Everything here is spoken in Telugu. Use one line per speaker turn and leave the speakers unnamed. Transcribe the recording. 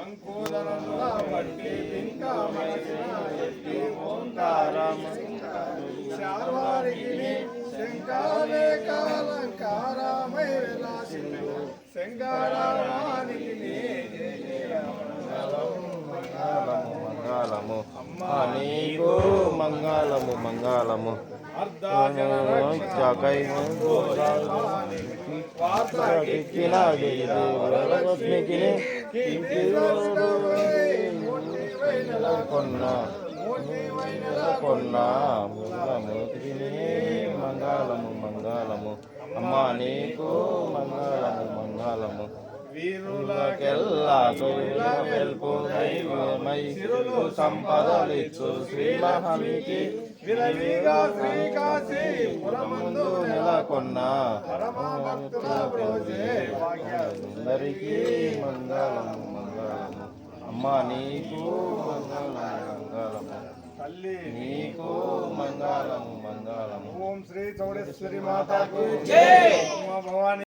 అంకురముల బట్టి ఇంకా మనసిన ఎత్తి ఓంకారం శార్వారికి శంకారే కాలంకారమై విలాసిండు శంకరానికి
మంగళము నీకు మంగళము మంగళము మంగళము మంగళము అమ్మా నీకు మంగళము మంగళము వీరులకెల్లా వెల్పు దైవమై సంపదలిచ్చు శ్రీ మహానికి విరవిగా శ్రీకాశీ పురమందు నెలకొన్న అందరికీ మంగళము మంగళము అమ్మా నీకు మంగళము మంగళము తల్లి నీకు మంగళము మంగళము. ఓం శ్రీ చౌడేశ్వరి మాతాకు జై. భవాని.